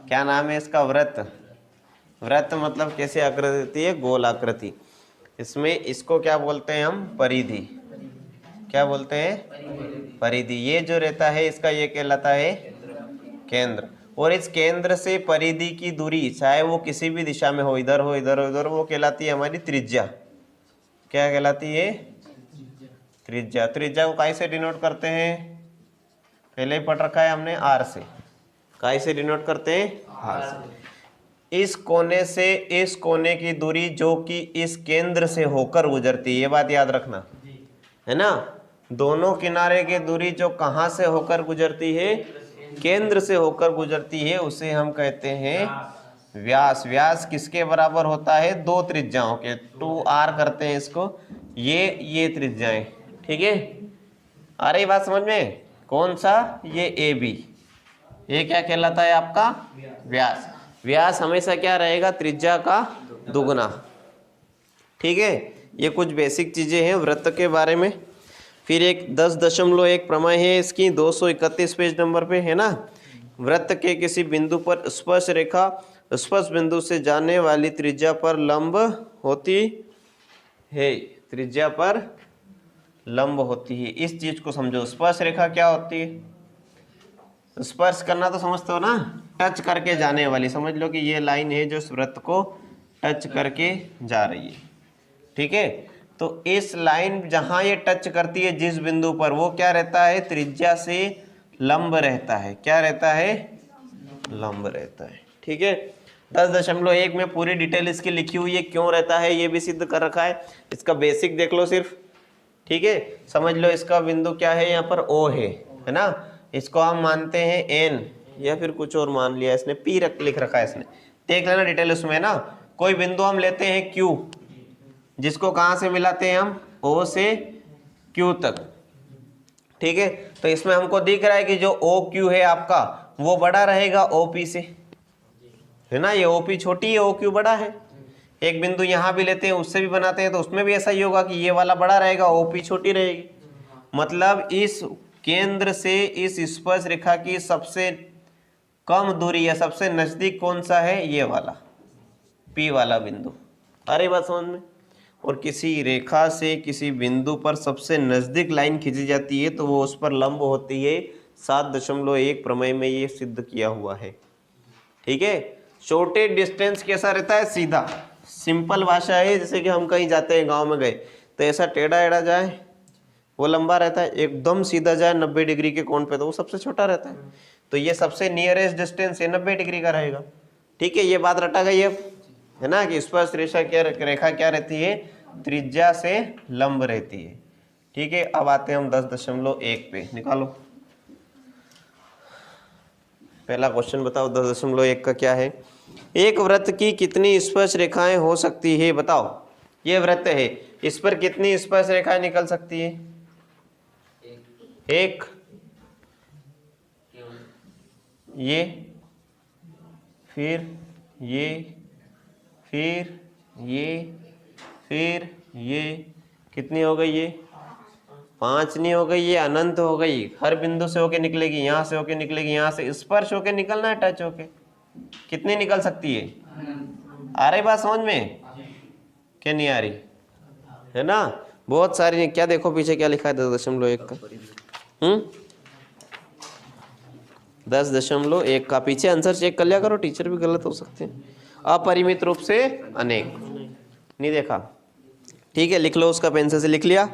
क्या नाम है इसका? वृत्त। वृत्त मतलब कैसे आकृति होती है? गोल आकृति। इसमें इसको क्या बोलते हैं हम? परिधि। क्या बोलते हैं? परिधि। ये जो रहता है इसका ये कहलाता है केंद्र। और इस केंद्र से परिधि की दूरी चाहे वो किसी भी दिशा में हो, इधर हो इधर हो इधर, वो कहलाती है हमारी त्रिज्या। क्या कहलाती है? त्रिज्या। त्रिज्या को काय से डिनोट करते हैं? पहले ही पढ़ रखा है हमने, आर से। काय से डिनोट करते हैं? आर से। इस कोने से इस कोने की दूरी जो कि इस केंद्र से होकर गुजरती है, ये बात याद रखना है ना। दोनों किनारे की दूरी जो कहां से होकर गुजरती है? केंद्र से होकर गुजरती है, उसे हम कहते हैं व्यास। व्यास किसके बराबर होता है? दो त्रिज्याओं के। 2r करते हैं इसको। ये त्रिज्याएं, ठीक है। आ रही बात समझ में? कौन सा? ये AB। ये क्या कहलाता है आपका? व्यास। व्यास हमेशा क्या रहेगा? त्रिज्या का दुगना, ठीक है। ये कुछ बेसिक चीजें हैं वृत्त के बारे में। फिर एक 10.1 प्रमेय है इसकी, 231 पेज नंबर पे है ना। वृत्त के किसी बिंदु पर स्पर्श रेखा स्पर्श बिंदु से जाने वाली त्रिज्या पर लंब होती है। त्रिज्या पर लंब होती है, इस चीज को समझो। स्पर्श रेखा क्या होती है? स्पर्श करना तो समझते हो ना, टच करके जाने वाली। समझ लो कि ये लाइन है जो वृत्त को टच करके जा रही है, ठीक है। तो इस लाइन जहां ये टच करती है जिस बिंदु पर, वो क्या रहता है? त्रिज्या से लंब रहता है। क्या रहता है? लंब रहता है, ठीक है। 10.1 में पूरी डिटेल इसकी लिखी हुई है, क्यों रहता है ये भी सिद्ध कर रखा है। इसका बेसिक देख लो सिर्फ, ठीक है। समझ लो इसका बिंदु क्या है? यहाँ पर O है ना। इसको हम मानते हैं N, या फिर कुछ और मान लिया इसने, P लिख रखा है इसने। देख लेना डिटेल उसमें ना। कोई बिंदु हम लेते हैं Q, जिसको कहाँ से मिलाते हैं हम? O से Q तक, ठीक है। तो इसमें हमको दिख रहा है कि जो OQ है आपका, वो बड़ा रहेगा OP से, है ना। ये OP छोटी है, OQ बड़ा है। एक बिंदु यहाँ भी लेते हैं, उससे भी बनाते हैं, तो उसमें भी ऐसा ही होगा कि ये वाला बड़ा रहेगा, OP छोटी रहेगी। मतलब इस केंद्र से इस स्पर्श रेखा की सबसे कम दूरी या सबसे नजदीक कौन सा है? ये वाला P वाला बिंदु। अरे बात समझ में? और किसी रेखा से किसी बिंदु पर सबसे नजदीक लाइन खींची जाती है तो वो उस पर लंब होती है। 7.1 प्रमेय में ये सिद्ध किया हुआ है, ठीक है। छोटे डिस्टेंस कैसा रहता है? सीधा। सिंपल भाषा है, जैसे कि हम कहीं जाते हैं, गांव में गए तो ऐसा टेढ़ा एढ़ा जाए वो लंबा रहता है, एकदम सीधा जाए 90 डिग्री के कोण पे तो वो सबसे छोटा रहता है। तो ये सबसे नियरेस्ट डिस्टेंस है 90 डिग्री का रहेगा, ठीक है। ये बात रटा गई है ना कि स्पर्श रेखा क्या रहती है? त्रिज्या से लंब रहती है, ठीक है। अब आते हैं हम 10.1 पे। निकालो पहला क्वेश्चन, बताओ 10.1 का क्या है? एक वृत्त की कितनी स्पर्श रेखाएं हो सकती है? बताओ। ये वृत्त है, इस पर कितनी स्पर्श रेखाएं निकल सकती है? एक। ये, फिर ये, फिर ये कितनी हो गई? ये 5 नहीं हो गई, ये अनंत हो गई। हर बिंदु से होके निकलेगी, यहाँ से होके निकलेगी, यहाँ से स्पर्श होके निकलना है, टच होके। कितनी निकल सकती है? आ रही बात समझ में? क्या नहीं आ रही? है ना, बहुत सारी। क्या देखो पीछे क्या लिखा है 10.1 का? 10.1 का पीछे आंसर चेक कर लिया करो, टीचर भी गलत हो सकते हैं। अपरिमित रूप से अनेक, नहीं देखा? ठीक है, लिख लो उसका, पेंसिल से लिख लिया।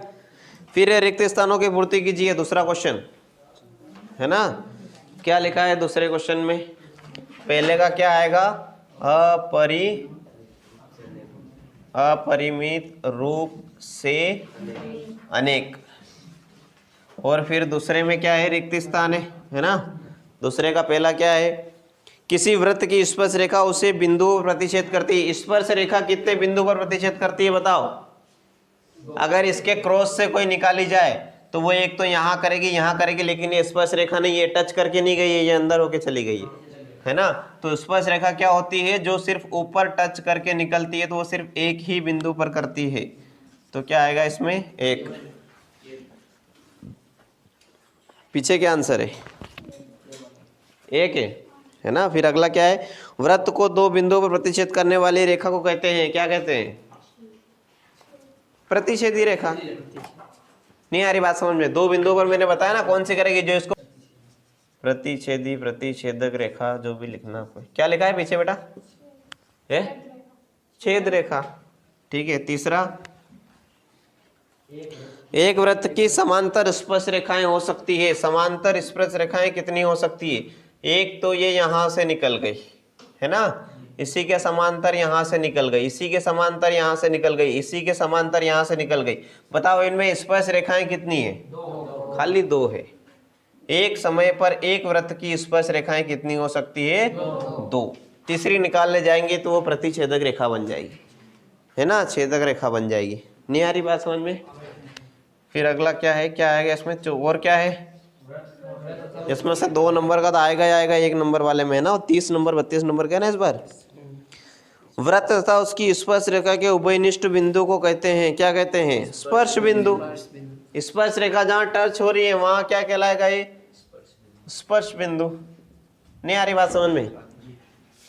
फिर रिक्त स्थानों की पूर्ति कीजिए, दूसरा क्वेश्चन है ना। क्या लिखा है दूसरे क्वेश्चन में? पहले का क्या आएगा? अपरिमित रूप से अनेक। और फिर दूसरे में क्या है? रिक्त स्थान है ना। दूसरे का पहला क्या है? किसी वृत्त की स्पर्श रेखा उसे बिंदु पर प्रतिच्छेद करती है। स्पर्श रेखा कितने बिंदु पर प्रतिच्छेद करती है बताओ? अगर इसके क्रॉस से कोई निकाली जाए तो वो एक तो यहाँ करेगी, लेकिन ये स्पर्श रेखा नहीं, ये टच करके नहीं गई है, ये अंदर होके चली गई है ना। तो स्पर्श रेखा क्या होती है? जो सिर्फ ऊपर टच करके निकलती है, तो वो सिर्फ एक ही बिंदु पर करती है। तो क्या आएगा इसमें? एक। पीछे क्या आंसर है? एक है। है ना। फिर अगला क्या है, वृत्त को दो बिंदुओं पर प्रतिच्छेद करने वाली रेखा को कहते हैं, क्या कहते हैं, प्रतिच्छेदी रेखा। नहीं आ रही बात समझ में, दो बिंदुओं पर मैंने बताया ना कौन सी करेगी, जो इसको प्रतिच्छेदी प्रतिच्छेदक रेखा, जो भी लिखना कोई, क्या लिखा है पीछे बेटा, है छेद रेखा। ठीक है। तीसरा, एक वृत्त की समांतर स्पर्श रेखाएं हो सकती है। समांतर स्पर्श रेखाएं कितनी हो सकती है, एक तो ये यहां से निकल गई है ना, इसी के समांतर यहां से निकल गई, इसी के समांतर यहां से निकल गई, इसी के समांतर यहां से निकल गई। बताओ इनमें स्पर्श रेखाएं कितनी है, खाली दो है। एक समय पर एक वृत्त की स्पर्श रेखाएं कितनी हो सकती है, दो। तीसरी निकालने जाएंगे तो वो प्रतिच्छेदक रेखा बन जाएगी, है ना, छेदक रेखा बन जाएगी। नहीं आ रही बात समझ में। फिर अगला क्या है, क्या आएगा इसमें, और क्या है, इसमें से 2 नंबर का तो आएगा ही आएगा, 1 नंबर वाले में है ना, और 30 नंबर 32 नंबर का है ना इस बार। वृत्त तथा उसकी स्पर्श रेखा के उभयनिष्ठ बिंदु को कहते हैं, क्या कहते हैं, स्पर्श बिंदु। स्पर्श रेखा जहाँ टच हो रही है वहां क्या कहलाएगा, ये स्पर्श बिंदु। नहीं आ रही बात समझ में।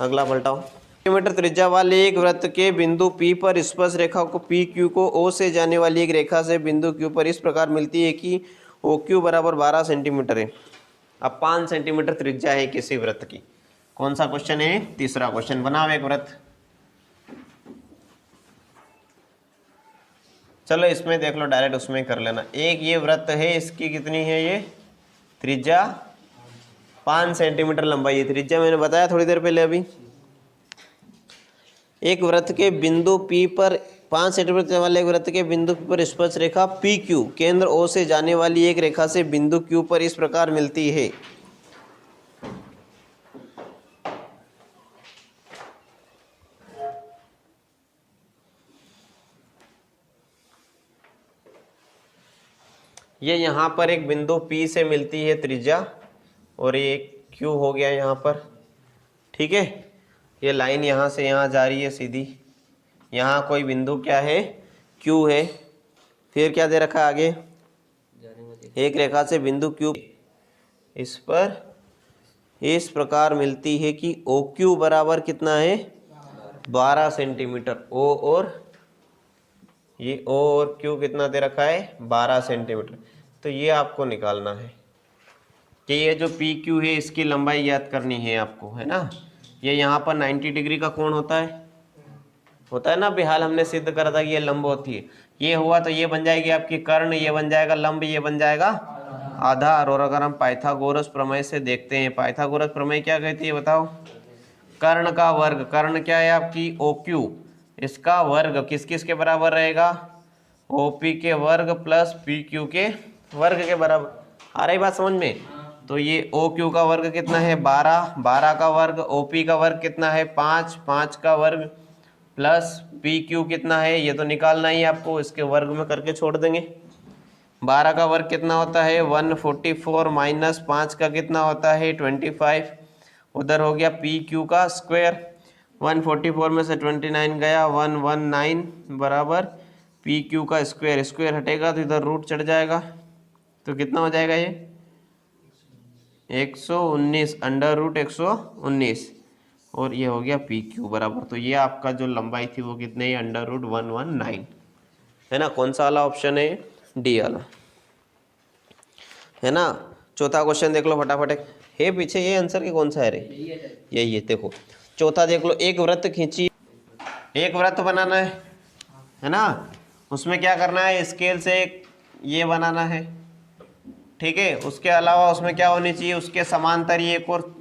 अगला पलटाओ। सेंटीमीटर त्रिज्या वाले एक वृत्त के बिंदु P पर स्पर्श रेखा को PQ को O से जाने वाली एक रेखा से बिंदु Q पर इस प्रकार मिलती है कि OQ बराबर 12 सेंटीमीटर है। अब 5 सेंटीमीटर त्रिज्या है किसी वृत्त की। कौन सा क्वेश्चन है, तीसरा क्वेश्चन। बनाओ एक वृत्त। चलो इसमें देख लो, डायरेक्ट उसमें कर लेना। एक ये वृत्त है, इसकी कितनी है, ये त्रिज्या 5 सेंटीमीटर लंबाई है। त्रिज्या मैंने बताया थोड़ी देर पहले अभी। एक वृत्त के बिंदु P पर 5 सेंटीमीटर वाले एक वृत्त के बिंदु P पर स्पर्श रेखा PQ केंद्र O से जाने वाली एक रेखा से बिंदु Q पर इस प्रकार मिलती है। ये यहाँ पर एक बिंदु P से मिलती है त्रिज्या, और ये Q हो गया यहाँ पर। ठीक है, ये लाइन यहाँ से यहाँ जा रही है सीधी। यहाँ कोई बिंदु क्या है, Q है। फिर क्या दे रखा है आगे, एक रेखा से बिंदु Q इस पर इस प्रकार मिलती है कि OQ बराबर कितना है, 12 सेंटीमीटर। O और ये O और Q कितना दे रखा है, 12 सेंटीमीटर। तो ये आपको निकालना है कि ये जो PQ है इसकी लंबाई याद करनी है आपको, है ना। ये यहाँ पर 90 डिग्री का कोण होता है ना, बेहाल हमने सिद्ध करा था कि ये लंब होती है। ये हुआ तो ये बन जाएगी आपकी कर्ण, ये बन जाएगा लंब, ये बन जाएगा आधार। और अगर हम पाइथागोरस प्रमेय से देखते हैं, पाइथागोरस प्रमेय क्या कहती है बताओ, कर्ण का वर्ग, कर्ण क्या है आपकी OQ, इसका वर्ग किस किस के बराबर रहेगा, OP के वर्ग प्लस PQ के वर्ग के बराबर। आ रही बात समझ में। तो ये OQ का वर्ग कितना है, 12, 12 का वर्ग, OP का वर्ग कितना है, 5, 5 का वर्ग प्लस PQ कितना है, ये तो निकालना ही आपको, इसके वर्ग में करके छोड़ देंगे। 12 का वर्ग कितना होता है, 144 माइनस 5 का कितना होता है, 25। उधर हो गया PQ का स्क्वायर, 144 में से 29 गया, 119 बराबर PQ का स्क्वायर। स्क्वायर हटेगा तो इधर रूट चढ़ जाएगा, तो कितना हो जाएगा ये 119, अंडर रूट 119, और ये हो गया PQ बराबर। तो ये आपका जो लंबाई थी वो कितने है, अंडर रूट 119, है ना। कौन सा वाला ऑप्शन है, डी वाला, है ना। चौथा क्वेश्चन देख लो फटाफट। है पीछे ये आंसर के कौन सा है रे, यही है। देखो चौथा देख लो, एक वृत्त खींची, एक वृत्त बनाना है ना। उसमें क्या करना है, स्केल से एक ये बनाना है, ठीक है। उसके अलावा उसमें क्या होनी चाहिए, उसके समांतर ये एक और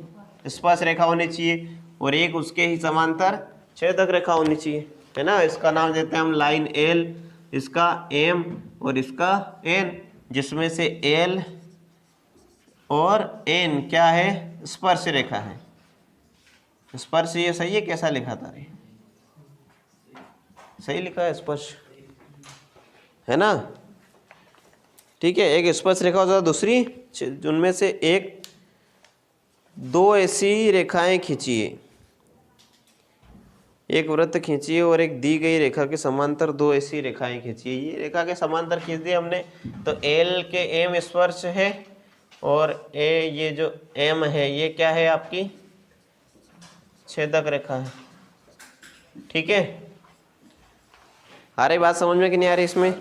स्पर्श रेखा होनी चाहिए, और एक उसके ही समांतर छेदक रेखा होनी चाहिए, है ना। इसका नाम देते हैं हम लाइन L, इसका M और इसका N, जिसमें से L और N क्या है, स्पर्श रेखा है। स्पर्श ये सही है, कैसा लिखा था रे, सही लिखा है स्पर्श, है ना। ठीक है, एक स्पर्श रेखा होता है, दूसरी उनमें से एक, दो ऐसी रेखाएं खींचिए, एक वृत्त खींचिए और एक दी गई रेखा के समांतर दो ऐसी रेखाएं खींचिए। ये रेखा के समांतर खींच दिए हमने, तो L के M स्पर्श है, और ये जो M है ये क्या है आपकी छेदक रेखा है। ठीक है, आ रही बात समझ में कि नहीं आ रही? इसमें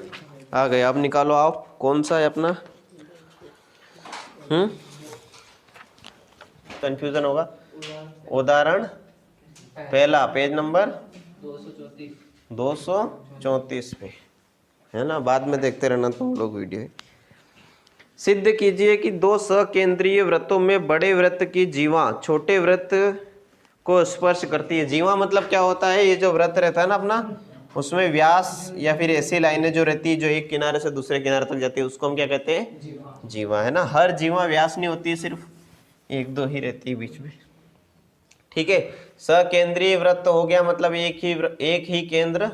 आ गए। अब निकालो, आओ कौन सा है अपना। कंफ्यूजन होगा। उदाहरण पहला, पेज नंबर 234 पे है ना, बाद में देखते रहना तुम लोग वीडियो। सिद्ध कीजिए कि दो सकेंद्रीय वृत्तों में बड़े वृत्त की जीवा छोटे वृत्त को स्पर्श करती है। जीवा मतलब क्या होता है? ये जो वृत्त रहता है ना अपना, उसमें व्यास या फिर ऐसी लाइनें जो रहती है जो एक किनारे से दूसरे किनारे तक जाती है, उसको हम क्या कहते हैं? जीवा, है ना। हर जीवा व्यास नहीं होती है, सिर्फ एक दो ही रहती है बीच में। ठीक है, सकेंद्रीय वृत्त हो गया मतलब एक ही केंद्र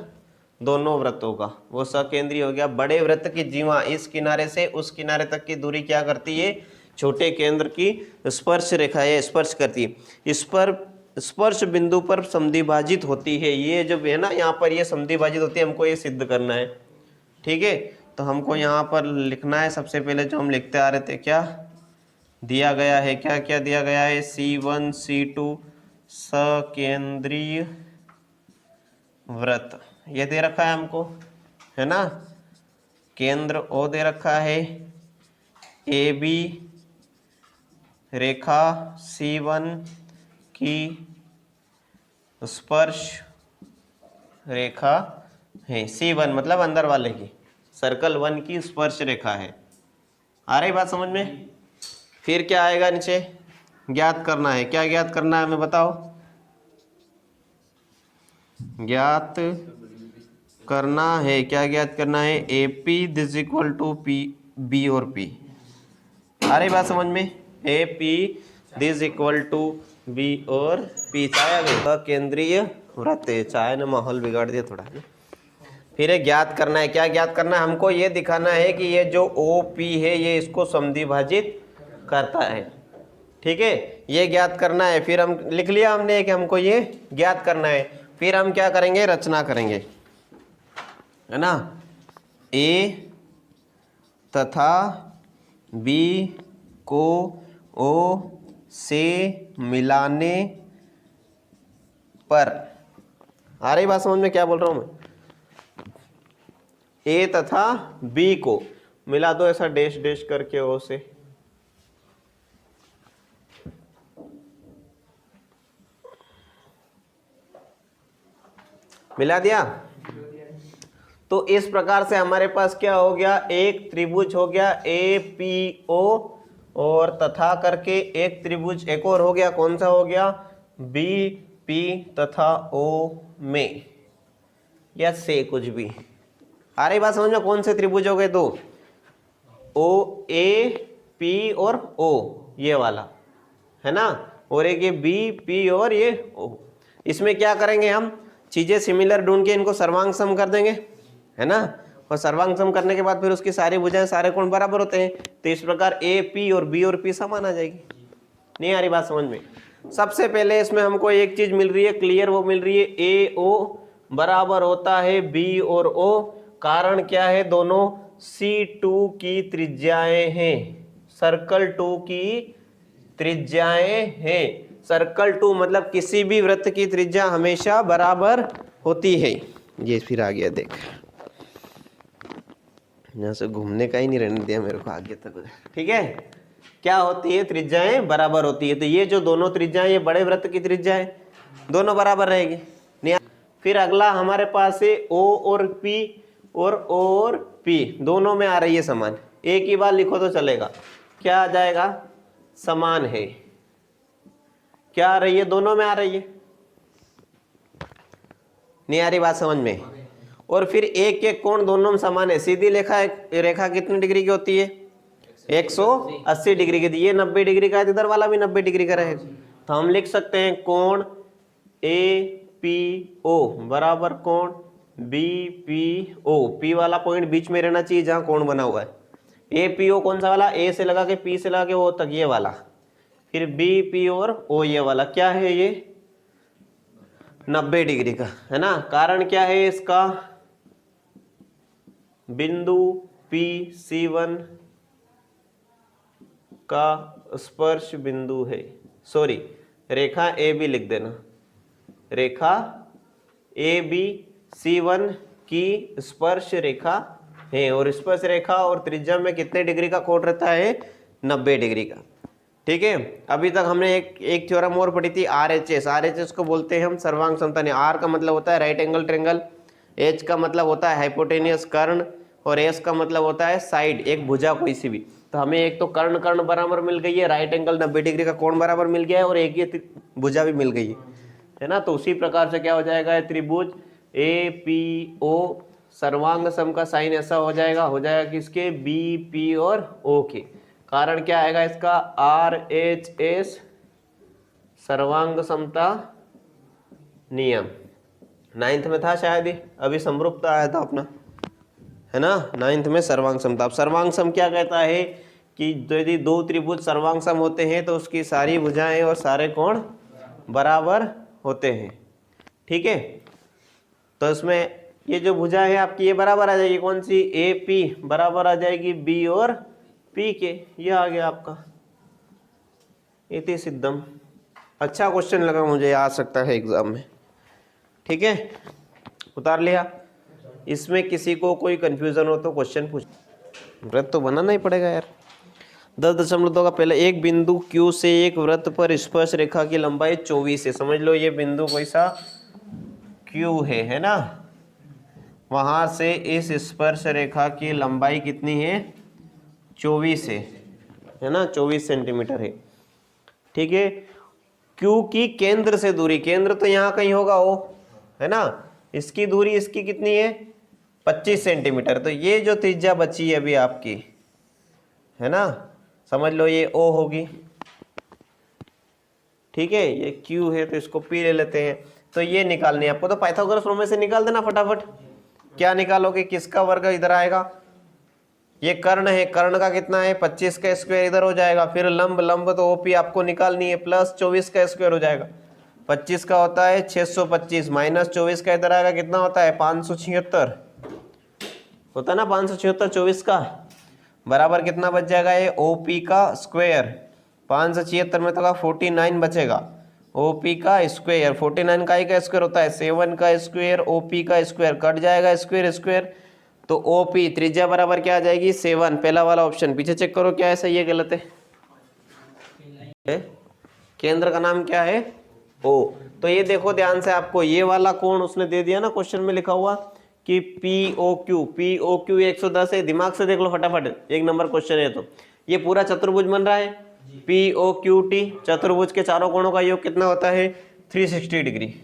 दोनों वृत्तों का, वो सकेंद्रीय हो गया। बड़े वृत्त की जीवा इस किनारे से उस किनारे तक की दूरी क्या करती है? छोटे केंद्र की स्पर्श रेखा है, स्पर्श करती है। इस पर स्पर्श बिंदु पर समद्विभाजित होती है। ये जो है ना, यहाँ पर ये समद्विभाजित होती है, हमको ये सिद्ध करना है। ठीक है, तो हमको यहाँ पर लिखना है। सबसे पहले जो हम लिखते आ रहे थे, क्या दिया गया है? क्या क्या दिया गया है? C1 C2 सकेंद्रीय वृत्त ये दे रखा है हमको, है ना। केंद्र O दे रखा है, AB रेखा C1 की स्पर्श रेखा है। C1 मतलब अंदर वाले की, सर्कल 1 की स्पर्श रेखा है। आ रही बात समझ में? फिर क्या आएगा नीचे? ज्ञात करना है। क्या ज्ञात करना है हमें बताओ? ज्ञात करना है, क्या ज्ञात करना है? AP this equal to P, B और P। आ रही बात समझ में? AP this equal to B और P। चाहे केंद्रीय वृत्त, चाहे ने माहौल बिगाड़ दिया थोड़ा है। फिर ये ज्ञात करना है। क्या ज्ञात करना है? हमको ये दिखाना है कि ये जो OP है ये इसको समद्विभाजित करता है। ठीक है, ये ज्ञात करना है। फिर हम लिख लिया हमने कि हमको ये ज्ञात करना है। फिर हम क्या करेंगे? रचना करेंगे, है ना। A तथा B को O से मिलाने पर, आ रही बात समझ में क्या बोल रहा हूं मैं? A तथा B को मिला दो ऐसा डैश डैश करके O से। मिला दिया? तो इस प्रकार से हमारे पास क्या हो गया? एक त्रिभुज हो गया APO, और तथा करके एक त्रिभुज एक और हो गया। कौन सा हो गया? BP तथा O में, या से कुछ भी। आ रही बात समझ में? कौन से त्रिभुज हो गए? दो, OAP और O, ये वाला है ना, और एक ये BP और ये O। इसमें क्या करेंगे हम? चीजें सिमिलर ढूंढ के इनको सर्वांग सम कर देंगे, है ना। और सर्वांग सम करने के बाद फिर उसकी सारी भुजाएं सारे कोण बराबर होते हैं। तो इस प्रकार AP और B और P समान आ जाएगी। नहीं आ रही बात समझ में? सबसे पहले इसमें हमको एक चीज मिल रही है क्लियर, वो मिल रही है AO बराबर होता है B और O। कारण क्या है? दोनों C2 की त्रिज्याएं हैं, सर्कल 2 की त्रिज्याएं हैं। सर्कल 2 मतलब किसी भी वृत्त की त्रिज्या हमेशा बराबर होती है। ये फिर आ गया, देख यहाँ से घूमने का ही नहीं रहने दिया मेरे को आगे तक। ठीक है, क्या होती है? त्रिज्याएं बराबर होती है। तो ये जो दोनों त्रिज्याएं, ये बड़े वृत्त की त्रिज्या है, दोनों बराबर रहेगी। नहीं, फिर अगला हमारे पास है O और P, और O और P दोनों में आ रही है समान। एक ही बार लिखो तो चलेगा। क्या आ जाएगा? समान है। क्या आ रही है? दोनों में आ रही है। नहीं आ रही बात समझ में? और फिर एक एक कोण दोनों में समान है। सीधी रेखा कितनी डिग्री की होती है? 180 डिग्री की। ये 90 डिग्री का है, इधर वाला भी 90 डिग्री का रहेगा। तो हम लिख सकते हैं कोण APO बराबर कोण BPO। P वाला पॉइंट बीच में रहना चाहिए जहां कोण बना हुआ है। APO कौन सा वाला? A से लगा के P से लगा के O तक, ये वाला। फिर BP और O, ये वाला क्या है? ये 90 डिग्री का, है ना। कारण क्या है इसका? बिंदु PC1 का स्पर्श बिंदु है। सॉरी, रेखा AB लिख देना, रेखा AB C1 की स्पर्श रेखा है, और स्पर्श रेखा और त्रिज्या में कितने डिग्री का कोण रहता है? 90 डिग्री का। ठीक है, अभी तक हमने एक थ्योरम और पढ़ी थी RHS। RHS को बोलते हैं हम सर्वांग समतल। R का मतलब होता है राइट एंगल ट्रायंगल, H का मतलब होता है हाइपोटेनियस कर्ण, और S का मतलब होता है साइड, एक भुजा कोई सी भी। तो हमें एक तो कर्ण कर्ण बराबर मिल गई है, राइट एंगल 90 डिग्री का कोण बराबर मिल गया है, और एक ये भुजा भी मिल गई है ना। तो उसी प्रकार से क्या हो जाएगा, त्रिभुज APO सर्वांग सम का साइन ऐसा हो जाएगा किसके? BP और O के। कारण क्या आएगा इसका? RHS सर्वांग समता नियम। 9th में था शायद, अभी समरूपता आया था अपना, है ना, 9th में सर्वांग समता। अब सर्वांग सम क्या कहता है कि यदि दो त्रिभुज सर्वांग सम होते हैं तो उसकी सारी भुजाएं और सारे कोण बराबर होते हैं। ठीक है, तो इसमें ये जो भुजा है आपकी ये बराबर आ जाएगी, कौन सी? AP बराबर आ जाएगी B और P के। ये आ गया आपका इति सिद्धम। अच्छा क्वेश्चन लगा मुझे, आ सकता है एग्जाम में। ठीक है, उतार लिया। इसमें किसी को कोई कंफ्यूजन हो तो क्वेश्चन पूछ। वृत्त तो बनाना ही पड़ेगा यार। 10.2 का पहले, एक बिंदु Q से एक वृत्त पर स्पर्श रेखा की लंबाई 24 है। समझ लो ये बिंदु कोई सा Q है ना। वहां से इस स्पर्श रेखा की लंबाई कितनी है? 24 है ना, 24 सेंटीमीटर है। ठीक है, Q की केंद्र से दूरी, केंद्र तो यहाँ कहीं होगा O, है ना, इसकी दूरी इसकी कितनी है? 25 सेंटीमीटर। तो ये जो त्रिज्या बची है अभी आपकी, है ना, समझ लो ये O होगी। ठीक है, ये Q है तो इसको P ले लेते हैं। तो ये निकालनी है आपको, तो पाइथागोरस प्रमेय से निकाल देना फटाफट। क्या निकालोगे? किसका वर्ग इधर आएगा? ये कर्ण है, कर्ण का कितना है? 25 का स्क्वायर इधर हो जाएगा। फिर लंब, लंब तो OP आपको निकालनी है, प्लस 24 का स्क्वायर हो जाएगा। 25 का होता है 625, माइनस 24 का इधर आएगा, कितना होता है? 576 होता है ना, 576 24 का बराबर कितना बच जाएगा? ये OP का स्क्वायर। 576 में तो का 49 बचेगा। OP का स्क्वायर, 49 का ही का स्क्वायर होता है 7 का स्क्वायर, OP का स्क्वायर कट जाएगा, स्क्वायर स्क्वायर, तो OP त्रिज्या बराबर क्या आ जाएगी? 7। पहला वाला ऑप्शन। पीछे चेक करो क्या है सही है गलत है। केंद्र का नाम क्या है? O। तो ये देखो ध्यान से, आपको ये वाला कोण उसने दे दिया ना, क्वेश्चन में लिखा हुआ कि POQ 110 है। दिमाग से देख लो फटाफट, 1 नंबर क्वेश्चन है। तो ये पूरा चतुर्भुज बन रहा है, POQT। चतुर्भुज के चारों कोणों का योग कितना होता है? 360 डिग्री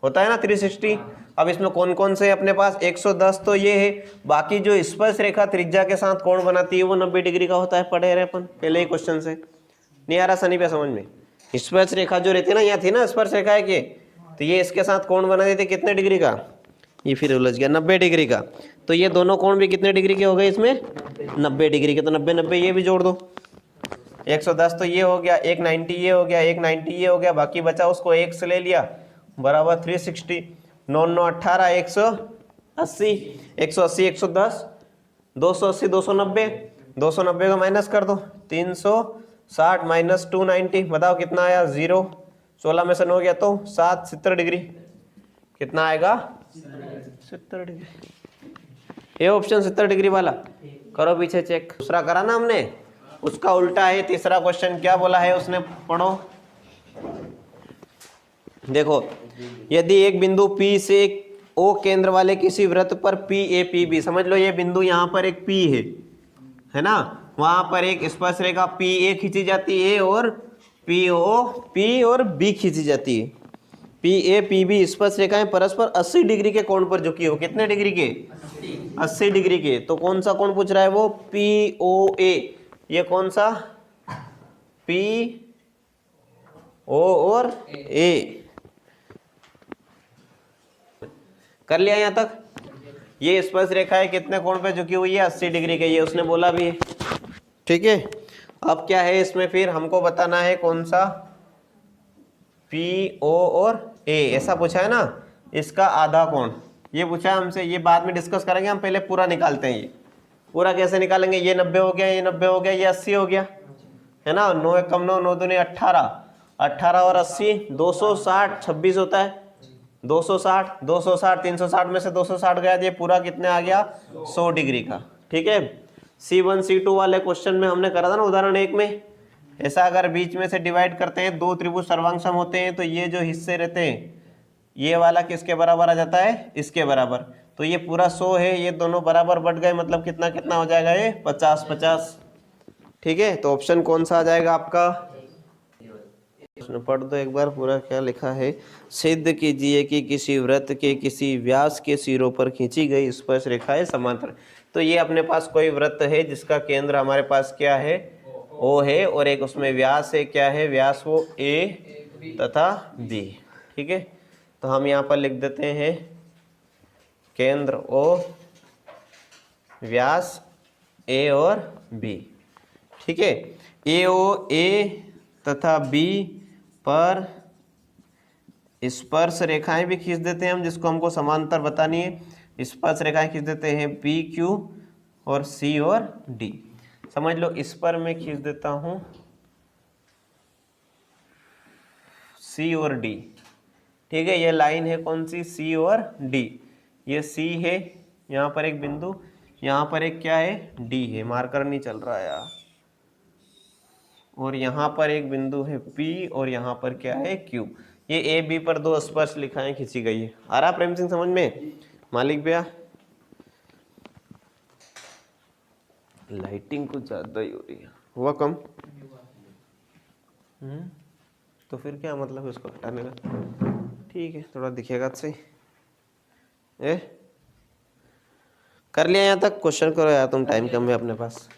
होता है ना, 360। अब इसमें कौन कौन से अपने पास? 110 तो ये है, बाकी जो स्पर्श रेखा त्रिज्या के साथ कोण बनाती है वो 90 डिग्री का होता है। पढ़े रहे अपन पहले ही क्वेश्चन से, नहीं आ रहा सनी पे समझ में? स्पर्श रेखा जो रहती है ना, यहाँ थी ना स्पर्श रेखा है कि, तो ये इसके साथ कोण बना देते कितने डिग्री का? ये फिर उलझ गया, 90 डिग्री का। तो ये दोनों कोण भी कितने डिग्री के हो गए इसमें? 90 डिग्री के। तो 90 90 ये भी जोड़ दो। 110 तो ये हो गया, 190 ये हो गया, 190 ये हो गया, बाकी बचा उसको 1 से ले लिया बराबर 360। 9 9 18, 180, 180 110, 280 290, 290 का माइनस कर दो, 360 माइनस 290, बताओ कितना आया? 0। 16 में से 9 गया तो 7, 70 डिग्री। कितना आएगा? 70 डिग्री। ये ऑप्शन 70 डिग्री वाला करो पीछे चेक। दूसरा करा ना हमने, उसका उल्टा है तीसरा क्वेश्चन। क्या बोला है उसने? पढ़ो, देखो, यदि एक बिंदु P से O केंद्र वाले किसी वृत्त पर PAPB, समझ लो ये बिंदु यहाँ पर एक P है ना, वहां पर एक स्पर्श रेखा PA खींची जाती है और P और B खींची जाती है। PAPB स्पर्श रेखाएं परस्पर 80 डिग्री के कोण पर झुकी हो। कितने डिग्री के? 80 डिग्री के। तो कौन सा कोण पूछ रहा है वो? POA। ये कौन सा? PO और A। कर लिया यहाँ तक? ये स्पर्श रेखा है कितने कोण पे झुकी हुई है? 80 डिग्री के। ये उसने बोला भी है। ठीक है, अब क्या है इसमें फिर हमको बताना है कौन सा? PO और A ऐसा पूछा है ना, इसका आधा कोण ये पूछा है हमसे। ये बाद में डिस्कस करेंगे, हम पहले पूरा निकालते हैं। ये पूरा कैसे निकालेंगे? ये 90 हो गया, ये 90 हो गया, ये 80 हो गया, है ना। 9 कम 9, 9 दूनी 18, 18 और 80 260, 26 होता है 260, 260 360 में से 260 गया, ये पूरा कितने आ गया 100 डिग्री का। ठीक है, C1 C2 वाले क्वेश्चन में हमने करा था ना उदाहरण 1 में, ऐसा अगर बीच में से डिवाइड करते हैं, दो त्रिभुज सर्वांगसम होते हैं, तो ये जो हिस्से रहते हैं ये वाला किसके बराबर आ जाता है, इसके बराबर। तो ये पूरा 100 है, ये दोनों बराबर बढ़ गए, मतलब कितना कितना हो जाएगा ये 50 50। ठीक है, तो ऑप्शन कौन सा आ जाएगा आपका, प्रश्न पढ़ दो एक बार पूरा क्या लिखा है। सिद्ध कीजिए कि किसी वृत्त के किसी व्यास के सिरों पर खींची गई स्पर्श रेखाएं समांतर। तो ये अपने पास कोई वृत्त है जिसका केंद्र हमारे पास क्या है, O है, और एक उसमें व्यास है, क्या है व्यास, वो A तथा B। ठीक है, तो हम यहाँ पर लिख देते हैं केंद्र O, व्यास A और B। ठीक है, AO A तथा B पर स्पर्श रेखाएं भी खींच देते हैं हम, जिसको हमको समांतर बतानी है। स्पर्श रेखाएं खींच देते हैं PQ और C और D। समझ लो, इस पर मैं खींच देता हूं C और D। ठीक है, ये लाइन है कौन सी, C और D। ये C है, यहाँ पर एक बिंदु, यहाँ पर एक क्या है D है, मार्कर नहीं चल रहा है यार, और यहाँ पर एक बिंदु है P और यहाँ पर क्या है Q। ये A B पर दो स्पर्श रेखाएं खींची गई है। आ रहा प्रेम सिंह समझ में, मालिक भैया? लाइटिंग कुछ ज्यादा ही हो रही है, हुआ कम? तो फिर क्या मतलब इसको हटाने का, ठीक है थोड़ा दिखेगा तो सही। ए कर लिया यहाँ तक, क्वेश्चन करो यार, तुम टाइम कम है अपने पास,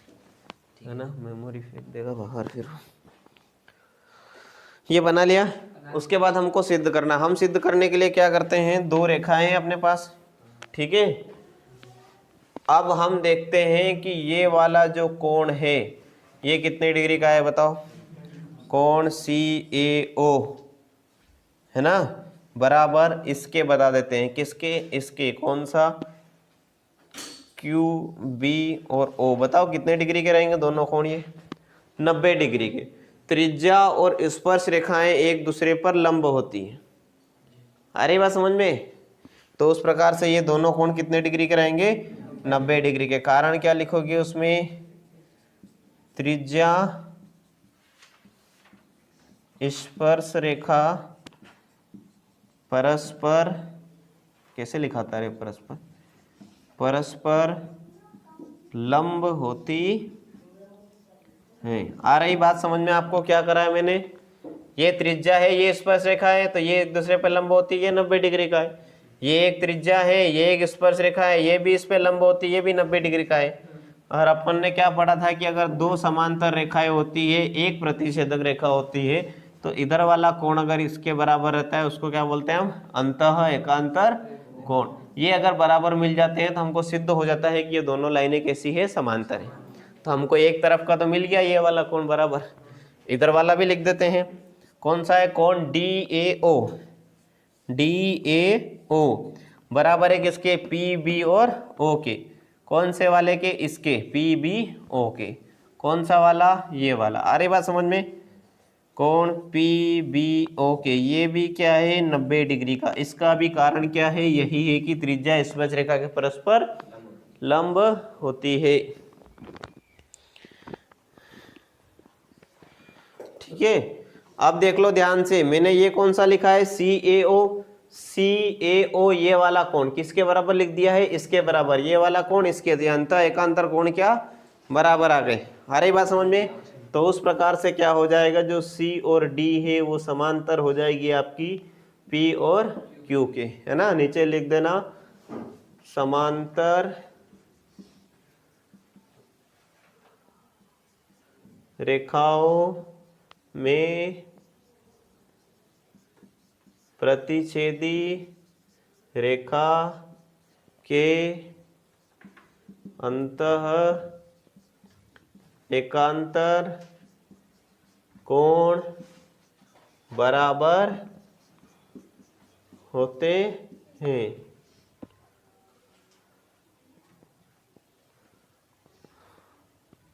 है ना, मेमोरी फेंक देगा बाहर फिर। ये बना लिया, उसके बाद हमको सिद्ध करना। हम सिद्ध करने के लिए क्या करते हैं, दो रेखाएं हैं अपने पास। ठीक है, अब हम देखते हैं कि ये वाला जो कोण है ये कितने डिग्री का है, बताओ। कोण CAO है ना, बराबर इसके बता देते हैं, किसके, इसके, कौन सा, QB और O। बताओ कितने डिग्री के रहेंगे दोनों कोण, ये 90 डिग्री के। त्रिज्या और स्पर्श रेखाएं एक दूसरे पर लंब होती हैं। अरे बात समझ में, तो उस प्रकार से ये दोनों कोण कितने डिग्री के रहेंगे, 90 डिग्री के। कारण क्या लिखोगे उसमें, त्रिज्या स्पर्श रेखा परस्पर, कैसे लिखा था रे, परस्पर, परस्पर लंब होती है। आ रही बात समझ में आपको, क्या करा है मैंने, ये त्रिज्या है, ये स्पर्श रेखा है, तो ये एक दूसरे पर लंब होती है, ये 90 डिग्री का है। ये एक त्रिज्या है, ये एक स्पर्श रेखा है, ये भी इस पे लंब होती है, ये भी 90 डिग्री का है। और अपन ने क्या पढ़ा था कि अगर दो समांतर रेखाएं होती है, एक प्रतिच्छेदक रेखा होती है, तो इधर वाला कोण अगर इसके बराबर रहता है उसको क्या बोलते हैं हम, अंतः एकांतर कोण। ये अगर बराबर मिल जाते हैं तो हमको सिद्ध हो जाता है कि ये दोनों लाइनें कैसी है, समांतर है। तो हमको एक तरफ का तो मिल गया ये वाला कोण बराबर, इधर वाला भी लिख देते हैं। कौन सा है, कोण DAO। DAO बराबर है किसके, PB और O के। कौन से वाले के, इसके, PB O के। कौन सा वाला, ये वाला। आ रही बात समझ में, कोण PBO के, ये भी क्या है 90 डिग्री का। इसका भी कारण क्या है, यही है कि त्रिज्या स्पर्श रेखा के परस्पर लंब होती है। ठीक है, अब देख लो ध्यान से, मैंने ये कौन सा लिखा है, CAO। CAO ये वाला कोण किसके बराबर लिख दिया है, इसके बराबर। ये वाला कोण इसके, अंतः एकांतर कोण क्या बराबर आ गए। आ रही बात समझ में, तो उस प्रकार से क्या हो जाएगा, जो C और D है वो समांतर हो जाएगी आपकी P और Q के, है ना। नीचे लिख देना समांतर रेखाओं में प्रतिच्छेदी रेखा के अंतः एकांतर कोण बराबर होते हैं।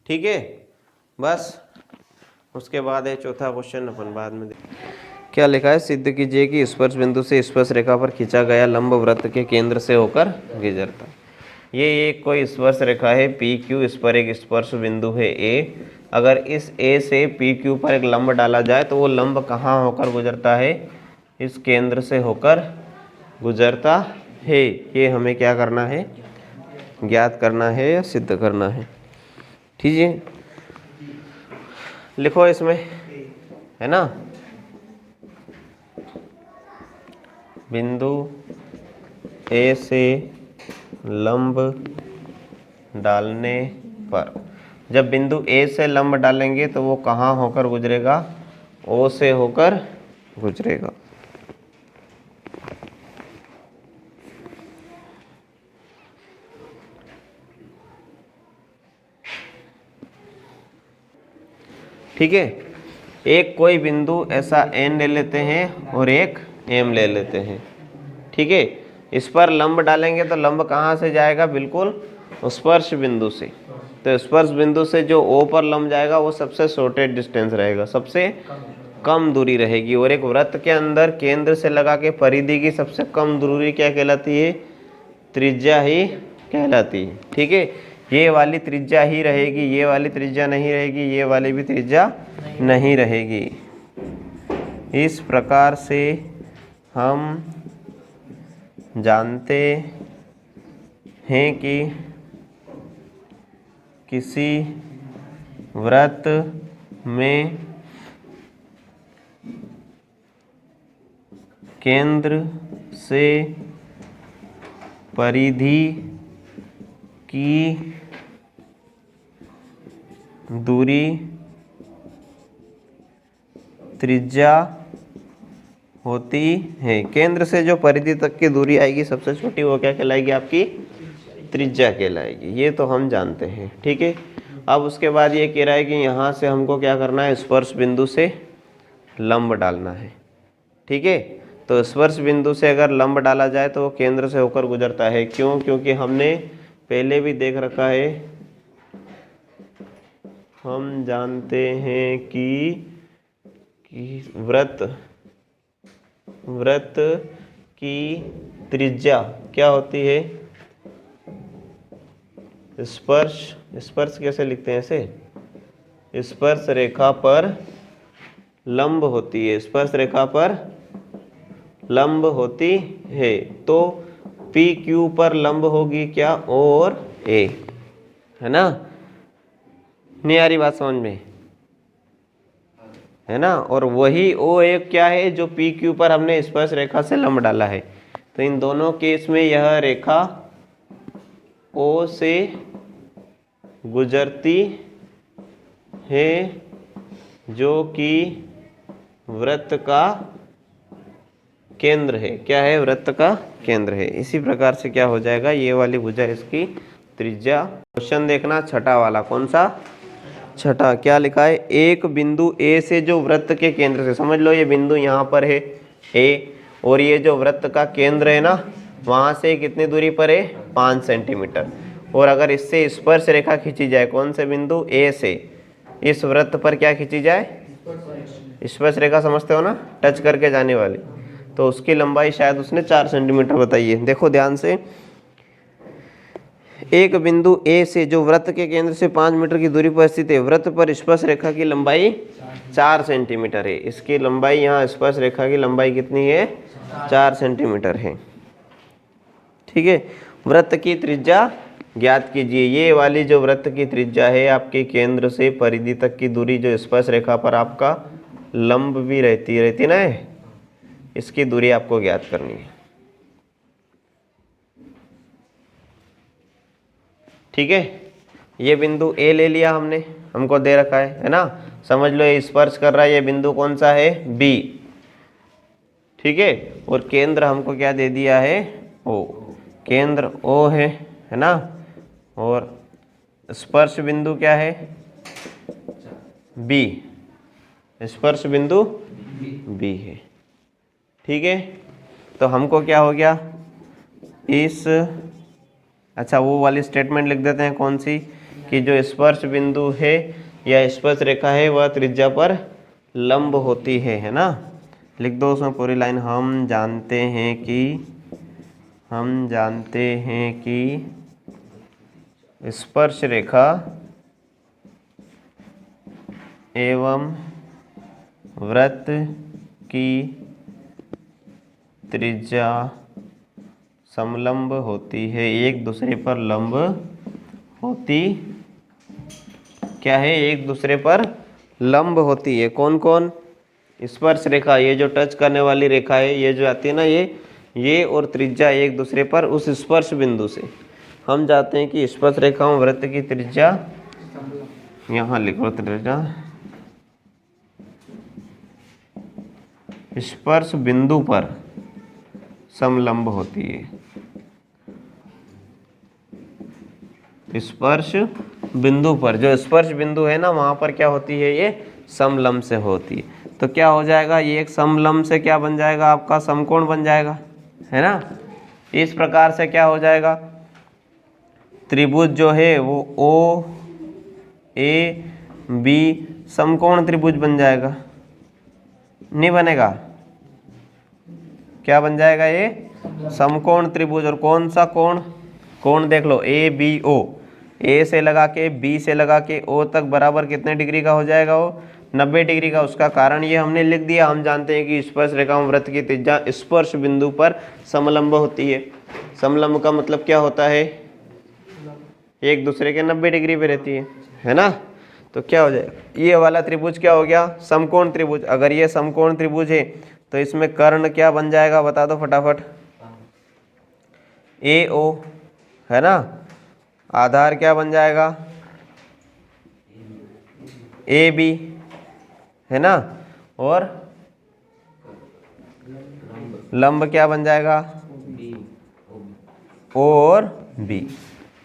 ठीक है, बस उसके बाद है चौथा क्वेश्चन, अपन बाद में क्या लिखा है, सिद्ध कीजिए कि स्पर्श बिंदु से स्पर्श रेखा पर खींचा गया लंब वृत्त के केंद्र से होकर गुजरता। ये एक कोई स्पर्श रेखा है पी क्यू, इस पर एक स्पर्श बिंदु है ए। अगर इस ए से पी क्यू पर एक लंब डाला जाए तो वो लंब कहाँ होकर गुजरता है, इस केंद्र से होकर गुजरता है। ये हमें क्या करना है, ज्ञात करना है या सिद्ध करना है। ठीक है, लिखो इसमें, है ना, बिंदु ए से लंब डालने पर, जब बिंदु ए से लंब डालेंगे तो वो कहाँ होकर गुजरेगा, ओ से होकर गुजरेगा। ठीक है, एक कोई बिंदु ऐसा एन ले लेते हैं और एक एम ले लेते हैं। ठीक है, इस पर लंब डालेंगे तो लंब कहाँ से जाएगा, बिल्कुल स्पर्श बिंदु से। तो स्पर्श बिंदु से जो ओ पर लंब जाएगा वो सबसे शॉर्टेस्ट डिस्टेंस रहेगा, सबसे कम दूरी रहेगी। और एक वृत्त के अंदर केंद्र से लगा के परिधि की सबसे कम दूरी क्या कहलाती है, त्रिज्या ही कहलाती है। ठीक है, ये वाली त्रिज्या ही रहेगी, ये वाली त्रिज्या नहीं रहेगी, ये वाली भी त्रिज्या नहीं रहेगी। इस प्रकार से हम जानते हैं कि किसी वृत्त में केंद्र से परिधि की दूरी त्रिज्या होती है। केंद्र से जो परिधि तक की दूरी आएगी सबसे छोटी, वो क्या कहलाएगी, आपकी त्रिज्या कहलाएगी। ये तो हम जानते हैं। ठीक है, अब उसके बाद ये कह रहा है कि यहाँ से हमको क्या करना है, स्पर्श बिंदु से लंब डालना है। ठीक है, तो स्पर्श बिंदु से अगर लंब डाला जाए तो वो केंद्र से होकर गुजरता है। क्यों, क्योंकि हमने पहले भी देख रखा है, हम जानते हैं कि वृत्त की त्रिज्या क्या होती है, स्पर्श कैसे लिखते हैं, ऐसे स्पर्श रेखा पर लंब होती है, स्पर्श रेखा पर लंब होती है। तो पी क्यू पर लंब होगी क्या, ओ और ए, है ना। नहीं आ रही बात समझ में, है ना। और वही ओ एक क्या है, जो पी क्यू पर हमने स्पर्श रेखा से लंब डाला है। तो इन दोनों केस में यह रेखा ओ से गुजरती है, जो कि वृत्त का केंद्र है। क्या है, वृत्त का केंद्र है। इसी प्रकार से क्या हो जाएगा, ये वाली भुजा इसकी त्रिज्या। क्वेश्चन देखना छठा वाला, कौन सा, छठा। क्या लिखा है, एक बिंदु ए से जो वृत्त के केंद्र से, समझ लो ये बिंदु यहाँ पर है ए, और ये जो वृत्त का केंद्र है ना, वहाँ से कितनी दूरी पर है, 5 सेंटीमीटर। और अगर इससे स्पर्श रेखा खींची जाए, कौन से बिंदु ए से इस वृत्त पर क्या खींची जाए, स्पर्श रेखा समझते हो ना, टच करके जाने वाली, तो उसकी लंबाई शायद उसने 4 सेंटीमीटर बताई है। देखो ध्यान से, एक बिंदु ए से जो वृत्त के केंद्र से 5 मीटर की दूरी पर स्थित है, वृत्त पर स्पर्श रेखा की लंबाई 4 सेंटीमीटर है। इसकी लंबाई, यहाँ स्पर्श रेखा की लंबाई कितनी है, 4 सेंटीमीटर है। ठीक है, वृत्त की त्रिज्या ज्ञात कीजिए। ये वाली जो वृत्त की त्रिज्या है, आपके केंद्र से परिधि तक की दूरी, जो स्पर्श रेखा पर आपका लंब भी रहती ना है, इसकी दूरी आपको ज्ञात करनी है। ठीक है, ये बिंदु ए ले लिया हमने, हमको दे रखा है ना। समझ लो ये स्पर्श कर रहा है, ये बिंदु कौन सा है, बी। ठीक है, और केंद्र हमको क्या दे दिया है, ओ। केंद्र ओ है ना। और स्पर्श बिंदु क्या है, बी। स्पर्श बिंदु बी है। ठीक है, तो हमको क्या हो गया, इस, अच्छा वो वाली स्टेटमेंट लिख देते हैं, कौन सी, कि जो स्पर्श बिंदु है या स्पर्श रेखा है वह त्रिज्या पर लंब होती है ना। लिख दो उसमें पूरी लाइन। हम जानते हैं कि स्पर्श रेखा एवं वृत्त की त्रिज्या समलंब होती है, एक दूसरे पर लंब होती क्या है, एक दूसरे पर लंब होती है। कौन कौन? स्पर्श रेखा, ये जो टच करने वाली रेखा है, ये जो आती है ना, ये और त्रिज्या एक दूसरे पर उस स्पर्श बिंदु से। हम चाहते हैं कि स्पर्श रेखाओं वृत्त की त्रिज्या, यहाँ लिखो त्रिज्या स्पर्श बिंदु पर समलंब होती है। स्पर्श बिंदु पर, जो स्पर्श बिंदु है ना, वहां पर क्या होती है, ये समलंब से होती है। तो क्या हो जाएगा, ये एक समलंब से क्या बन जाएगा, आपका समकोण बन जाएगा, है ना। इस प्रकार से क्या हो जाएगा, त्रिभुज जो है वो ओ ए बी समकोण त्रिभुज बन जाएगा, नहीं बनेगा? क्या बन जाएगा, ये समकोण त्रिभुज। और कौन सा कोण? कोण देख लो, ए बी ओ, ए से लगा के बी से लगा के ओ तक बराबर कितने डिग्री का हो जाएगा, वो 90 डिग्री का। उसका कारण ये हमने लिख दिया। हम जानते हैं कि स्पर्श रेखाओं वृत्त की त्रिज्या स्पर्श बिंदु पर समलंब होती है। समलंब का मतलब क्या होता है, एक दूसरे के 90 डिग्री पे रहती है ना। तो क्या हो जाएगा, ये वाला त्रिभुज क्या हो गया, समकोण त्रिभुज। अगर ये समकोण त्रिभुज है तो इसमें कर्ण क्या बन जाएगा, बता दो फटाफट। ए ओ, है ना। आधार क्या बन जाएगा, ए बी, है ना। और लंब क्या बन जाएगा, ओ और बी।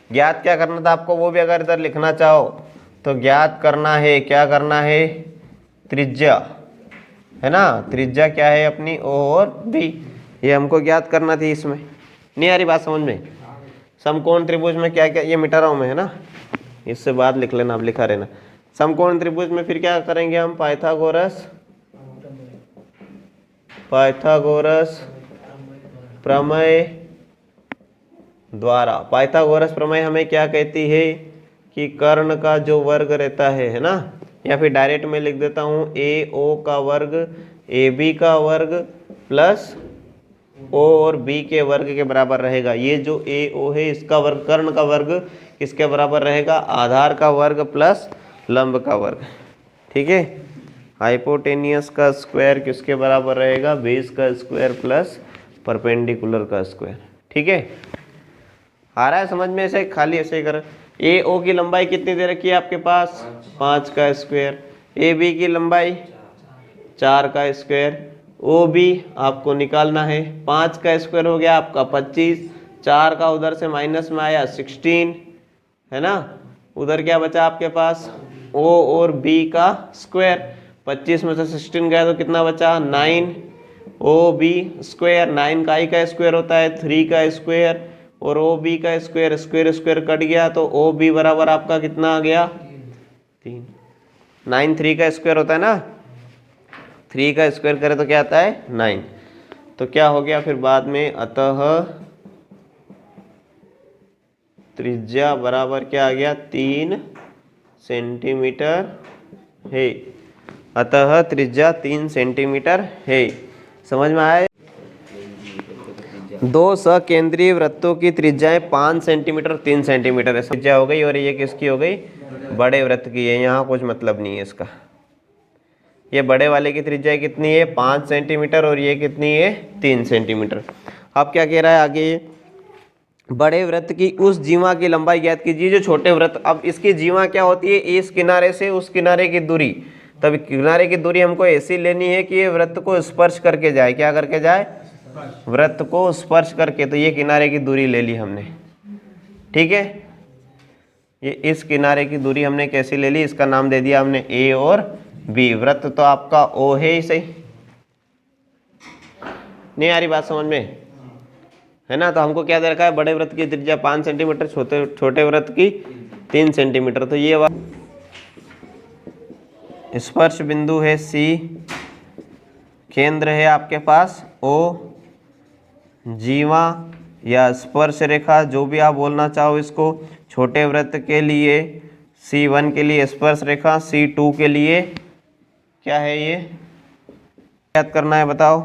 ज्ञात क्या करना था आपको, वो भी अगर इधर लिखना चाहो तो ज्ञात करना है, क्या करना है, त्रिज्या, है ना। त्रिज्या क्या है अपनी, ओ और बी, ये हमको ज्ञात करना थी। इसमें नहीं आ रही बात समझ में? समकोण त्रिभुज में क्या क्या, ये मिटा रहा हूँ मैं, है ना, इससे बाद लिख लेना, अब लिखा रहना। समकोण त्रिभुज में फिर क्या करेंगे हम, पाइथागोरस प्रमेय द्वारा। पाइथागोरस प्रमेय हमें क्या कहती है कि कर्ण का जो वर्ग रहता है ना, या फिर डायरेक्ट में लिख देता हूँ, ए ओ का वर्ग ए बी का वर्ग प्लस ओ और बी के वर्ग के बराबर रहेगा। ये जो ए ओ है इसका वर्ग, कर्ण का वर्ग किसके बराबर रहेगा, आधार का वर्ग प्लस लंब का वर्ग, ठीक है। हाइपोटेनियस का स्क्वायर किसके बराबर रहेगा, बेस का स्क्वायर प्लस परपेंडिकुलर का स्क्वायर, ठीक है। आ रहा है समझ में? ऐसे खाली ऐसे कर। ए ओ की लंबाई कितनी दे रखी है आपके पास, 5 का स्क्वायर। ए बी की लंबाई 4 का स्क्वायर। ओ बी आपको निकालना है, 5 का स्क्वायर हो गया आपका 25, 4 का उधर से माइनस में आया 16, है ना। उधर क्या बचा आपके पास, ओ और बी का स्क्वायर। 25 में से 16 गया तो कितना बचा, 9। ओ बी स्क्वायर, 9 का ही का स्क्वायर होता है, 3 का स्क्वायर और ओ बी का स्क्वायर, स्क्वायर स्क्वायर कट गया तो ओ बी बराबर आपका कितना आ गया, 3। 9 3 का स्क्वायर होता है ना, 3 का स्क्वायर करे तो क्या आता है, 9। तो क्या हो गया फिर बाद में, अतः त्रिज्या बराबर क्या आ गया, 3 सेंटीमीटर है। अतः त्रिज्या 3 सेंटीमीटर है। समझ में आया? दो सकेंद्रीय वृत्तों की त्रिज्याएं 5 सेंटीमीटर 3 सेंटीमीटर है, त्रिज्या हो गई। और ये किसकी हो गई, बड़े वृत्त की है। यहाँ कुछ मतलब नहीं है इसका। ये बड़े वाले की त्रिज्या कितनी है, 5 सेंटीमीटर, और ये कितनी है, 3 सेंटीमीटर। अब क्या कह रहा है आगे, बड़े वृत्त की उस जीवा की लंबाई ज्ञात कीजिए जो छोटे वृत्त। अब इसकी जीवा क्या होती है, इस किनारे से उस किनारे की दूरी। तब किनारे की दूरी हमको ऐसी लेनी है कि ये वृत्त को स्पर्श करके जाए। क्या करके जाए, वृत्त को स्पर्श करके। तो ये किनारे की दूरी ले ली हमने, ठीक है। ये इस किनारे की दूरी हमने कैसे ले ली, इसका नाम दे दिया हमने ए और बी। वृत्त तो आपका ओ है ही सही, नहीं आ रही बात समझ में, है ना। तो हमको क्या दे रखा है, बड़े वृत्त की त्रिज्या 5 सेंटीमीटर, छोटे वृत्त की 3 सेंटीमीटर। तो ये स्पर्श बिंदु है सी, केंद्र है आपके पास ओ, जीवा या स्पर्श रेखा जो भी आप बोलना चाहो इसको, छोटे वृत्त के लिए C1 के लिए स्पर्श रेखा, C2 के लिए क्या है ये ज्ञात करना है, बताओ।